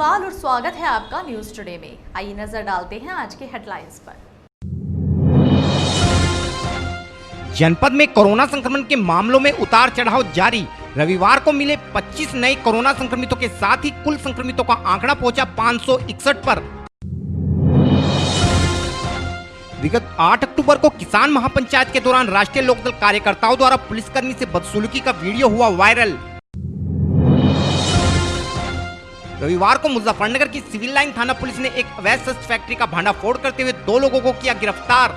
अग्रवाल और स्वागत है आपका न्यूज टुडे में। आइए नजर डालते हैं आज के हेडलाइंस पर। जनपद में कोरोना संक्रमण के मामलों में उतार चढ़ाव जारी। रविवार को मिले 25 नए कोरोना संक्रमितों के साथ ही कुल संक्रमितों का आंकड़ा पहुंचा 561 पर। विगत 8 अक्टूबर को किसान महापंचायत के दौरान राष्ट्रीय लोकदल कार्यकर्ताओं द्वारा पुलिसकर्मी से बदसलूकी का वीडियो हुआ वायरल। रविवार को मुजफ्फरनगर की सिविल लाइन थाना पुलिस ने एक अवैध शस्त्र फैक्ट्री का भांडाफोड़ करते हुए 2 लोगों को किया गिरफ्तार।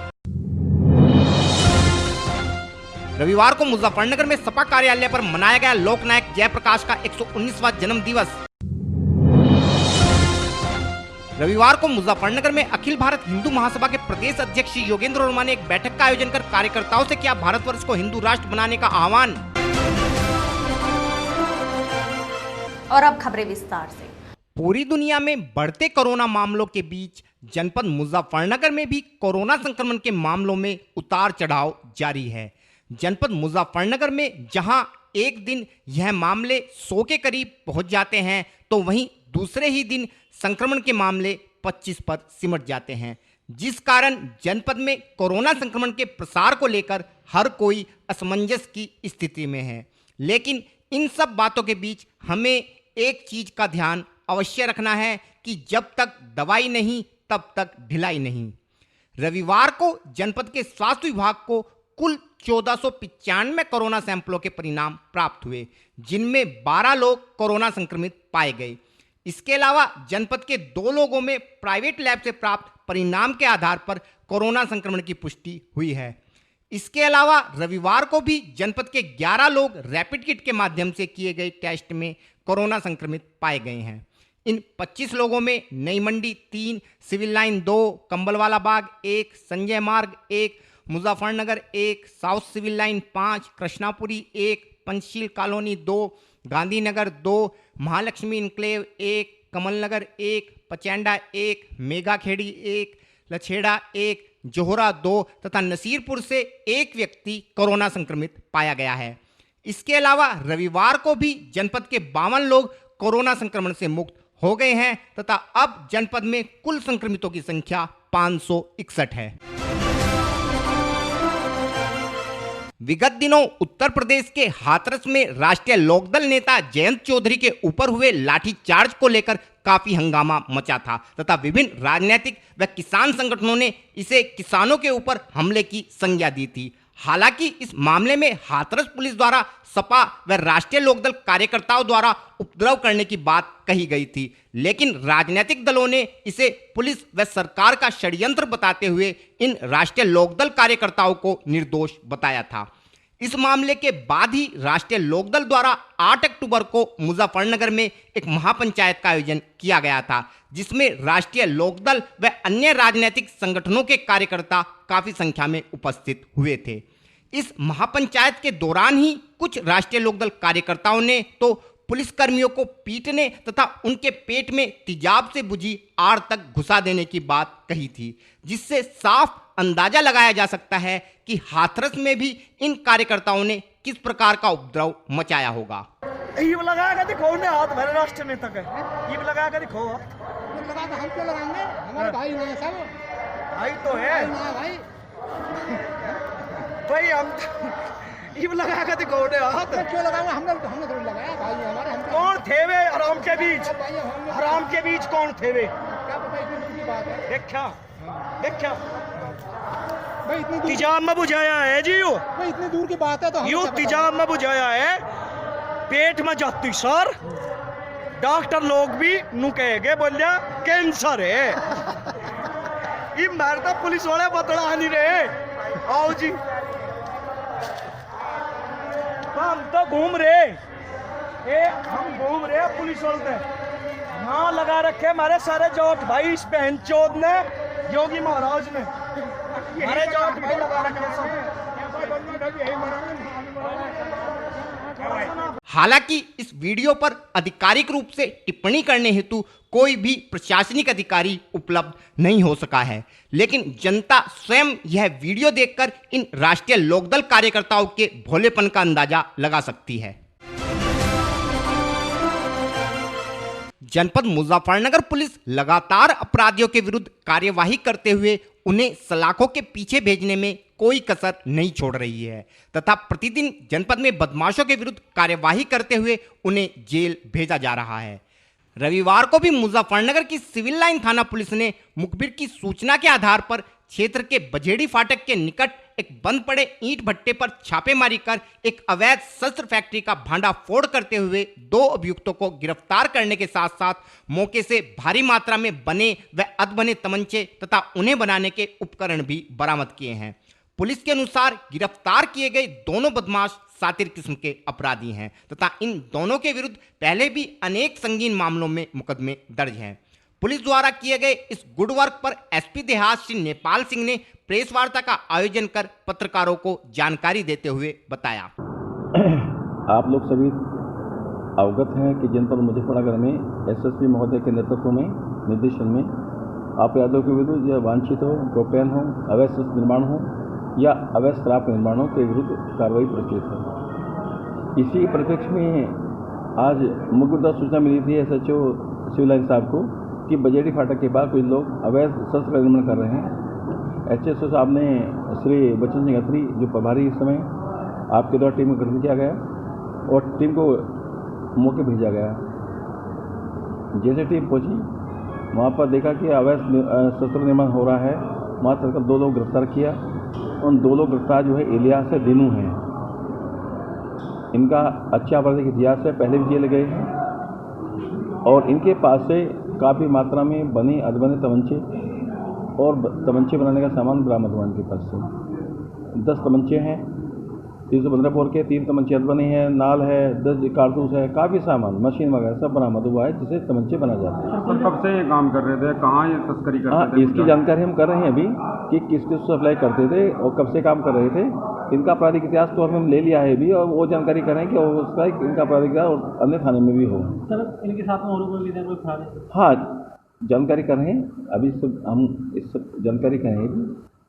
रविवार को मुजफ्फरनगर में सपा कार्यालय पर मनाया गया लोकनायक जयप्रकाश का 119वां जन्म दिवस। रविवार को मुजफ्फरनगर में अखिल भारत हिंदू महासभा के प्रदेश अध्यक्ष योगेंद्र वर्मा ने एक बैठक का आयोजन कर कार्यकर्ताओं से किया भारतवर्ष को हिंदू राष्ट्र बनाने का आह्वान। और अब खबरें विस्तार से। पूरी दुनिया में बढ़ते कोरोना मामलों के बीच जनपद मुजफ्फरनगर में भी कोरोना संक्रमण के मामलों में उतार चढ़ाव जारी है। जनपद मुजफ्फरनगर में जहां एक दिन यह मामले 100 के करीब पहुंच जाते हैं, तो वहीं दूसरे ही दिन संक्रमण के मामले 25 पर सिमट जाते हैं, जिस कारण जनपद में कोरोना संक्रमण के प्रसार को लेकर हर कोई असमंजस की स्थिति में है। लेकिन इन सब बातों के बीच हमें एक चीज का ध्यान अवश्य रखना है कि जब तक दवाई नहीं तब तक ढिलाई नहीं। रविवार को जनपद के स्वास्थ्य विभाग को कुल 1495 कोरोना सैंपलों के परिणाम प्राप्त हुए, जिनमें 12 लोग कोरोना संक्रमित पाए गए। इसके अलावा जनपद के 2 लोगों में प्राइवेट लैब से प्राप्त परिणाम के आधार पर कोरोना संक्रमण की पुष्टि हुई है। इसके अलावा रविवार को भी जनपद के 11 लोग रैपिड किट के माध्यम से किए गए टेस्ट में कोरोना संक्रमित पाए गए हैं। इन 25 लोगों में Nai Mandi 3, Civil Line 2, Kambalwala Bagh 1, Sanjay Marg 1, Muzaffarnagar 1, South Civil Line 5, Krishnapuri 1, Panchsheel Colony 2, Gandhinagar 2, Mahalakshmi Enclave 1, Kamalnagar 1, Pachenda 1, Megakheri 1, Lachhera 1, Johra 2 तथा नसीरपुर से 1 व्यक्ति कोरोना संक्रमित पाया गया है। इसके अलावा रविवार को भी जनपद के 52 लोग कोरोना संक्रमण से मुक्त हो गए हैं तथा अब जनपद में कुल संक्रमितों की संख्या 561 है। विगत दिनों उत्तर प्रदेश के हाथरस में राष्ट्रीय लोकदल नेता जयंत चौधरी के ऊपर हुए लाठीचार्ज को लेकर काफी हंगामा मचा था तथा विभिन्न राजनीतिक व किसान संगठनों ने इसे किसानों के ऊपर हमले की संज्ञा दी थी। हालांकि इस मामले में हाथरस पुलिस द्वारा सपा व राष्ट्रीय लोकदल कार्यकर्ताओं द्वारा उपद्रव करने की बात कही गई थी, लेकिन राजनीतिक दलों ने इसे पुलिस व सरकार का षड्यंत्र बताते हुए इन राष्ट्रीय लोकदल कार्यकर्ताओं को निर्दोष बताया था। इस मामले के बाद ही राष्ट्रीय लोकदल द्वारा 8 अक्टूबर को मुजफ्फरनगर में एक महापंचायत का आयोजन किया गया था, जिसमें राष्ट्रीय लोकदल व अन्य राजनीतिक संगठनों के कार्यकर्ता काफी संख्या में उपस्थित हुए थे। इस महापंचायत के दौरान ही कुछ राष्ट्रीय लोकदल कार्यकर्ताओं ने तो पुलिसकर्मियों को पीटने तथा उनके पेट में तेजाब से बुझी आड़ तक घुसा देने की बात कही थी, जिससे साफ अंदाजा लगाया जा सकता है कि हाथरस में भी इन कार्यकर्ताओं ने किस प्रकार का उपद्रव मचाया होगा। ये लगा कर दिखो ने हाथ भरे राष्ट्र नेता का, ये लगा कर दिखो। लगा कर हम क्यों लगाएंगे? हमारे भाई हैं सब। भाई तो है भाई भाई हम ये लगा कर दिखो ने हाथ क्यों लगाएंगे? हमने थोड़ी लगाया भाई हमारे। हम कौन थे वे हराम के बीच? हराम के बीच कौन थे वे? क्या पता इतनी दूर की बात है। देखा भाई इतनी दूर तिजाब में बुझाया है जी। यो भाई इतनी दूर की बात है तो यू तिजाब में बुझाया है, पेट में जाती सर। डॉक्टर लोग भी नु कहेंगे बोलिया कैंसर है। ये मारता पुलिस वाले बतड़ा नहीं रहे। आओ जी हम तो घूम रहे हम घूम रहे पुलिस वाले ना लगा रखे हमारे सारे जोट भाई। इस बहन चौथ ने योगी महाराज ने हमारे जोट भाई लगा रखे हालांकि इस वीडियो पर आधिकारिक रूप से टिप्पणी करने हेतु कोई भी प्रशासनिक अधिकारी उपलब्ध नहीं हो सका है, लेकिन जनता स्वयं यह वीडियो देखकर इन राष्ट्रीय लोकदल कार्यकर्ताओं के भोलेपन का अंदाजा लगा सकती है। जनपद मुजफ्फरनगर पुलिस लगातार अपराधियों के विरुद्ध कार्यवाही करते हुए उन्हें सलाखों के पीछे भेजने में कोई कसर नहीं छोड़ रही है तथा प्रतिदिन जनपद में बदमाशों के विरुद्ध कार्यवाही करते हुए उन्हें जेल भेजा जा रहा है। रविवार को भी मुजफ्फरनगर की सिविल लाइन थाना पुलिस ने मुखबिर की सूचना के आधार पर क्षेत्र के बजेड़ी फाटक के निकट एक बंद पड़े ईंट भट्टे पर छापेमारी कर एक अवैध शस्त्र फैक्ट्री का भांडाफोड़ करते हुए 2 अभियुक्तों को गिरफ्तार करने के साथ साथ मौके से भारी मात्रा में बने व अधबने तमंचे तथा उन्हें बनाने के उपकरण भी बरामद किए हैं। पुलिस के अनुसार गिरफ्तार किए गए दोनों बदमाश सातिर किस्म के अपराधी हैं तथा इन दोनों के विरुद्ध पहले भी अनेक संगीन मामलों में मुकदमे दर्ज हैं। पुलिस द्वारा किए गए इस गुड वर्क पर एसपी देहात श्री नेपाल सिंह ने प्रेस वार्ता का आयोजन कर पत्रकारों को जानकारी देते हुए बताया। आप लोग सभी अवगत हैं कि जनपद मुजफ्फरनगर में एसएसपी महोदय के नेतृत्व में निर्देशन में अपराधियों के विरुद्ध या वांछित हो, प्रोपेन हो, अवैध शस्त्र निर्माण हो या अवैध शराब के निर्माणों के विरुद्ध कार्रवाई प्रचलित है। इसी परिप्रेक्ष्य में आज मुख्य सूचना मिली थी एसएचओ सिविल लाइन साहब को कि बजेड़ी फाटक के बाद कुछ लोग अवैध शस्त्र का निर्माण कर रहे हैं। एचएसओ साहब ने श्री बच्चन सिंह अत्री जो प्रभारी इस समय आपके द्वारा टीम का गठन किया गया और टीम को मौके भेजा गया। जैसे टीम पहुंची वहाँ पर देखा कि अवैध शस्त्र निर्माण हो रहा है। वहाँ तक 2 लोग गिरफ्तार किया। उन 2 लोग गिरफ्तार जो है इलियास से दिनू हैं। इनका अच्छा आपराधिक इतिहास है, पहले भी जेल गए हैं और इनके पास से काफ़ी मात्रा में बने अधबने तमंचे और तमंचे बनाने का सामान बरामद हुआ। इनके पास से 10 तमंचे हैं 315 बोर के, 3 तमंचे अधबने हैं, नाल है, 10 कारतूस है, काफ़ी सामान मशीन वगैरह सब बरामद हुआ है जिसे तमंचे बना जाते हैं। सर कब से ये काम कर रहे थे, कहाँ ये तस्करी करते थे? इसकी जानकारी हम कर रहे हैं अभी कि किस किस सप्लाई करते थे और कब से काम कर रहे थे। इनका आपराधिक इतिहास तो हमने ले लिया है भी और वो जानकारी कर रहे हैं कि उसका इनका आपराधिक इतिहास और अन्य थाने में भी हो। सर इनके साथ में और कोई भी फरार है? हाँ, जानकारी कर रहे हैं अभी सब, हम इस सब जानकारी कर रहे हैं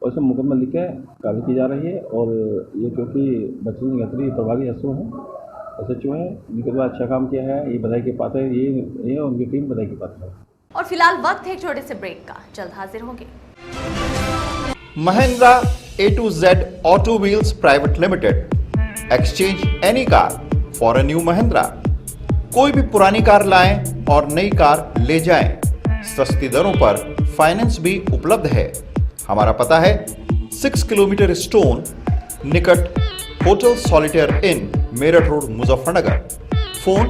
और सब मुकदमा लिख के कार्रवाई की जा रही है। और ये क्योंकि बच्चन सिंह अत्री प्रभारी एसओ हैं, एसएचओ हैं, इनके द्वारा अच्छा काम किया है, ये बधाई के पात्र है, ये उनकी टीम बधाई के पात्र है। और फिलहाल वक्त है एक छोटे से ब्रेक का, जल्द हाजिर होंगे। Mahindra A to Z Auto Wheels Private Limited, exchange any car for a new Mahindra। कोई भी पुरानी कार लाएं और नई कार ले जाएं। सस्ती दरों पर फाइनेंस भी उपलब्ध है। हमारा पता है 6 किलोमीटर स्टोन निकट hotel solitaire inn Meerut road Muzaffarnagar. Phone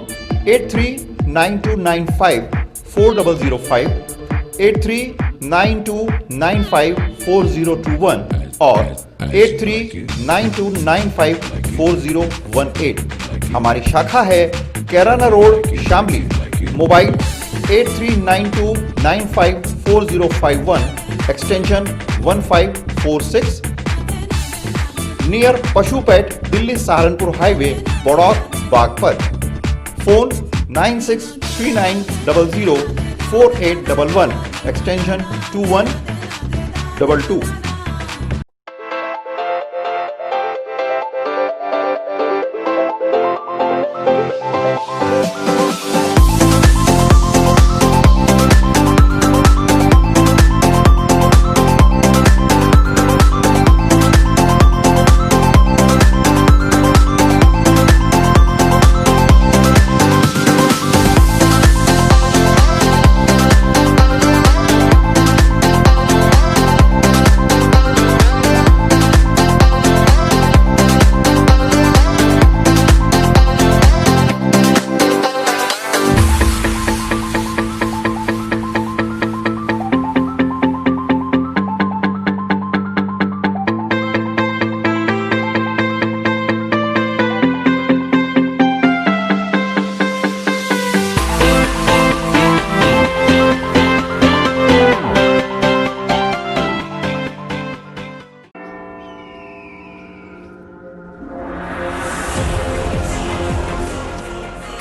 8392954005, 8392954021 और 8392954018। हमारी शाखा है Kairana road Shamli. Mobile 8392954051 extension 1546 near पशुपेट Delhi Saharanpur highway Baraut Baghpat. Phone 9639004811 extension 2122।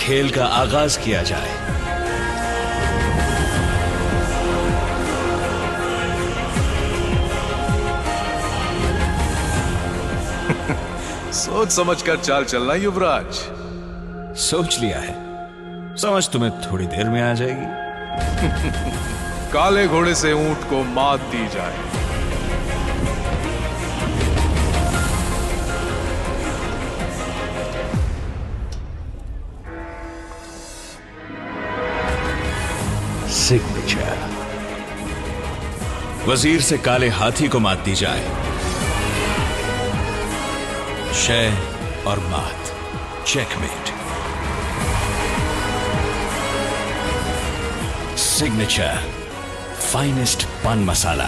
खेल का आगाज किया जाए। सोच समझकर चाल चलना युवराज। सोच लिया है, समझ तुम्हें थोड़ी देर में आ जाएगी। काले घोड़े से ऊंट को मात दी जाए। सिग्नेचर। वजीर से काले हाथी को मात दी जाए। शय और मात, चेकमेट। सिग्नेचर, फाइनेस्ट पान मसाला।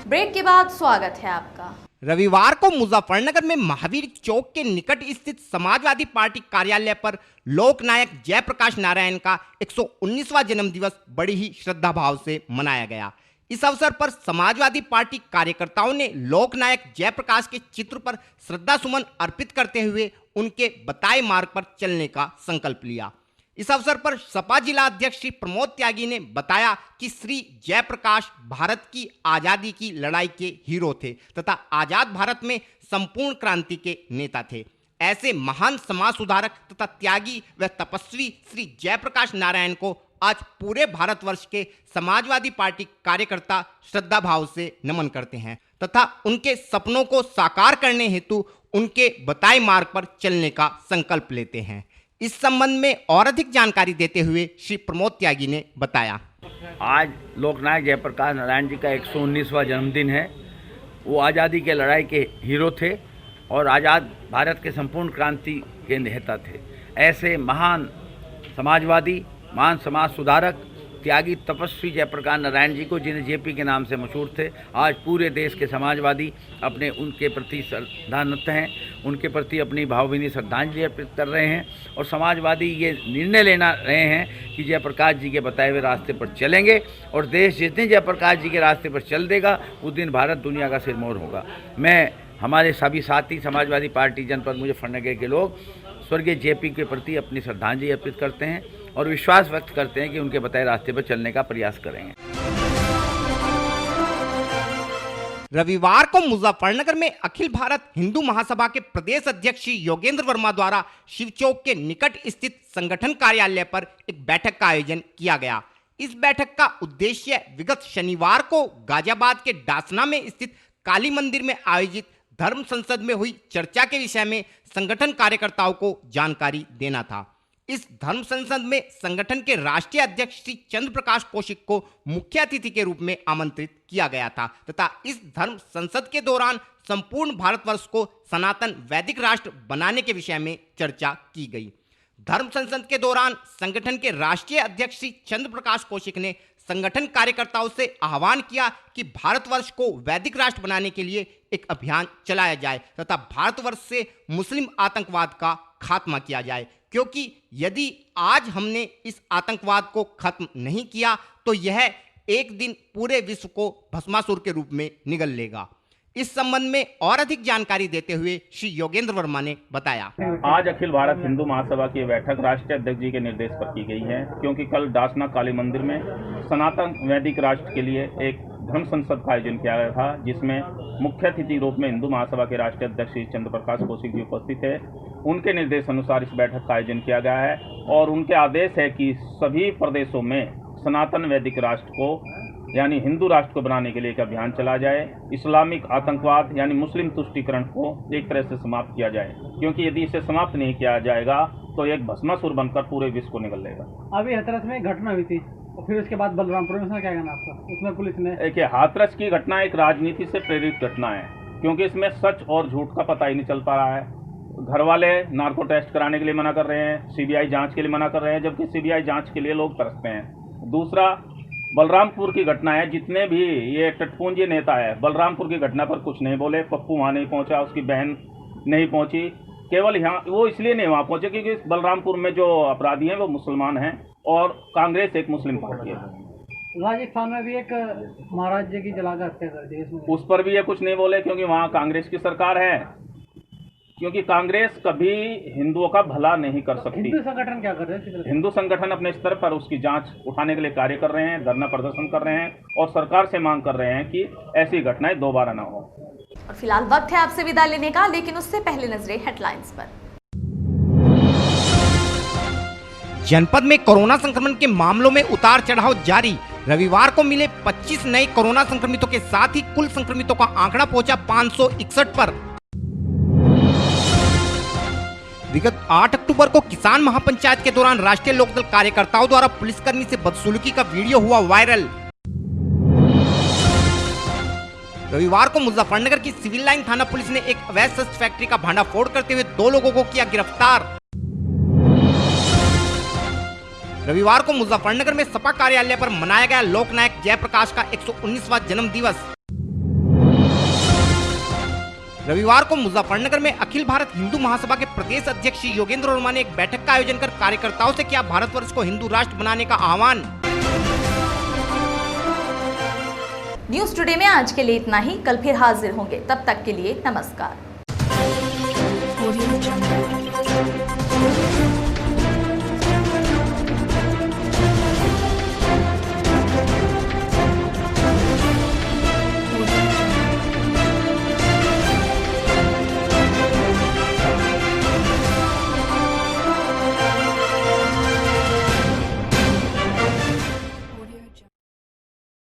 ब्रेक के बाद स्वागत है आपका। रविवार को मुजफ्फरनगर में महावीर चौक के निकट स्थित समाजवादी पार्टी कार्यालय पर लोकनायक जयप्रकाश नारायण का 119वां जन्मदिवस बड़ी ही श्रद्धा भाव से मनाया गया। इस अवसर पर समाजवादी पार्टी कार्यकर्ताओं ने लोकनायक जयप्रकाश के चित्र पर श्रद्धा सुमन अर्पित करते हुए उनके बताए मार्ग पर चलने का संकल्प लिया। इस अवसर पर सपा जिला अध्यक्ष श्री प्रमोद त्यागी ने बताया कि श्री जयप्रकाश भारत की आज़ादी की लड़ाई के हीरो थे तथा आज़ाद भारत में संपूर्ण क्रांति के नेता थे। ऐसे महान समाज सुधारक तथा त्यागी व तपस्वी श्री जयप्रकाश नारायण को आज पूरे भारतवर्ष के समाजवादी पार्टी कार्यकर्ता श्रद्धा भाव से नमन करते हैं तथा उनके सपनों को साकार करने हेतु उनके बताए मार्ग पर चलने का संकल्प लेते हैं। इस संबंध में और अधिक जानकारी देते हुए श्री प्रमोद त्यागी ने बताया, आज लोकनायक जयप्रकाश नारायण जी का 119वां जन्मदिन है। वो आज़ादी के लड़ाई के हीरो थे और आज़ाद भारत के संपूर्ण क्रांति के नेता थे। ऐसे महान समाजवादी, महान समाज सुधारक, त्यागी, तपस्वी जयप्रकाश नारायण जी को, जिन्हें जेपी के नाम से मशहूर थे, आज पूरे देश के समाजवादी अपने उनके प्रति श्रद्धान्वित हैं, उनके प्रति अपनी भावभीनी श्रद्धांजलि अर्पित कर रहे हैं और समाजवादी ये निर्णय लेना रहे हैं कि जयप्रकाश जी के बताए हुए रास्ते पर चलेंगे और देश जिस दिन जयप्रकाश जी के रास्ते पर चल देगा उस दिन भारत दुनिया का सिरमौर होगा। मैं हमारे सभी साथी समाजवादी पार्टी जनपद मुजफ्फरनगर के लोग स्वर्गीय जेपी के प्रति अपनी श्रद्धांजलि अर्पित करते हैं और विश्वास व्यक्त करते हैं कि उनके बताए रास्ते पर चलने का प्रयास करेंगे। रविवार को मुजफ्फरनगर में अखिल भारत हिंदू महासभा के प्रदेश अध्यक्ष श्री योगेंद्र वर्मा द्वारा शिव चौक के निकट स्थित संगठन कार्यालय पर एक बैठक का आयोजन किया गया। इस बैठक का उद्देश्य विगत शनिवार को गाजियाबाद के डासना में स्थित काली मंदिर में आयोजित धर्म संसद में हुई चर्चा के विषय में संगठन कार्यकर्ताओं को जानकारी देना था। इस धर्म संसद में संगठन के राष्ट्रीय अध्यक्ष श्री चंद्र प्रकाश कौशिक को मुख्य अतिथि के रूप में आमंत्रित किया गया था तथा इस धर्म संसद के दौरान संपूर्ण भारतवर्ष को सनातन वैदिक राष्ट्र बनाने के विषय में चर्चा की गई। धर्म संसद के दौरान संगठन के राष्ट्रीय अध्यक्ष श्री चंद्र प्रकाश कौशिक ने संगठन कार्यकर्ताओं से आह्वान किया कि भारतवर्ष को वैदिक राष्ट्र बनाने के लिए एक अभियान चलाया जाए तथा भारतवर्ष से मुस्लिम आतंकवाद का खात्मा किया जाए, क्योंकि यदि आज हमने इस आतंकवाद को खत्म नहीं किया तो यह एक दिन पूरे विश्व को भस्मासुर के रूप में निगल लेगा। इस संबंध में और अधिक जानकारी देते हुए श्री योगेंद्र वर्मा ने बताया, आज अखिल भारत हिंदू महासभा की बैठक राष्ट्रीय अध्यक्ष जी के निर्देश पर की गई है, क्योंकि कल डासना काली मंदिर में सनातन वैदिक राष्ट्र के लिए एक धर्म संसद का आयोजन किया गया था, जिसमें मुख्य अतिथि रूप में हिंदू महासभा के राष्ट्रीय अध्यक्ष श्री चंद्र प्रकाश कौशिक जी उपस्थित है। उनके निर्देश अनुसार इस बैठक का आयोजन किया गया है और उनके आदेश है कि सभी प्रदेशों में सनातन वैदिक राष्ट्र को यानी हिंदू राष्ट्र को बनाने के लिए एक अभियान चला जाए। इस्लामिक आतंकवाद यानी मुस्लिम तुष्टीकरण को एक तरह से समाप्त किया जाए, क्योंकि यदि इसे समाप्त नहीं किया जाएगा तो एक भस्मासुर बनकर पूरे विश्व को निगल लेगा। अभी हाथरस में घटना हुई थी और फिर उसके बाद बलरामपुर में क्या कहना आपका? उसमें पुलिस ने देखिए, हाथरस की घटना एक राजनीति से प्रेरित घटना है, क्योंकि इसमें सच और झूठ का पता ही नहीं चल पा रहा है। घर वाले नार्को टेस्ट कराने के लिए मना कर रहे हैं, सीबीआई जांच के लिए मना कर रहे हैं, जबकि सीबीआई जांच के लिए लोग तरसते हैं। दूसरा, बलरामपुर की घटना है, जितने भी ये टटपूंजी नेता है बलरामपुर की घटना पर कुछ नहीं बोले। पप्पू वहाँ नहीं पहुँचा, उसकी बहन नहीं पहुँची, केवल यहाँ वो इसलिए नहीं वहाँ पहुँचे क्योंकि बलरामपुर में जो अपराधी हैं वो मुसलमान हैं और कांग्रेस एक मुस्लिम पार्टी है। राजस्थान में भी एक महाराज जी की जलाकर हत्या कर दी, उस पर भी ये कुछ नहीं बोले, क्योंकि वहाँ कांग्रेस की सरकार है, क्योंकि कांग्रेस कभी हिंदुओं का भला नहीं कर सकती। हिंदू संगठन क्या कर रहे हैं? हिंदू संगठन अपने स्तर पर उसकी जांच उठाने के लिए कार्य कर रहे हैं, धरना प्रदर्शन कर रहे हैं और सरकार से मांग कर रहे हैं कि ऐसी घटनाएं दोबारा ना हो। और फिलहाल वक्त है आपसे विदा लेने का, लेकिन उससे पहले नजरें हेडलाइंस पर। जनपद में कोरोना संक्रमण के मामलों में उतार चढ़ाव जारी। रविवार को मिले 25 नए कोरोना संक्रमितों के साथ ही कुल संक्रमितों का आंकड़ा पहुंचा 561 पर। विगत 8 अक्टूबर को किसान महापंचायत के दौरान राष्ट्रीय लोकदल कार्यकर्ताओं द्वारा पुलिसकर्मी से बदसलूकी का वीडियो हुआ वायरल। रविवार को मुजफ्फरनगर की सिविल लाइन थाना पुलिस ने एक अवैध शस्त्र फैक्ट्री का भांडाफोड़ करते हुए 2 लोगों को किया गिरफ्तार। रविवार को मुजफ्फरनगर में सपा कार्यालय पर मनाया गया लोकनायक जयप्रकाश का 119वां जन्म दिवस। रविवार को मुजफ्फरनगर में अखिल भारत हिंदू महासभा के प्रदेश अध्यक्ष योगेंद्र वर्मा ने एक बैठक का आयोजन कर कार्यकर्ताओं से किया भारतवर्ष को हिंदू राष्ट्र बनाने का आह्वान। न्यूज टुडे में आज के लिए इतना ही। कल फिर हाजिर होंगे, तब तक के लिए नमस्कार।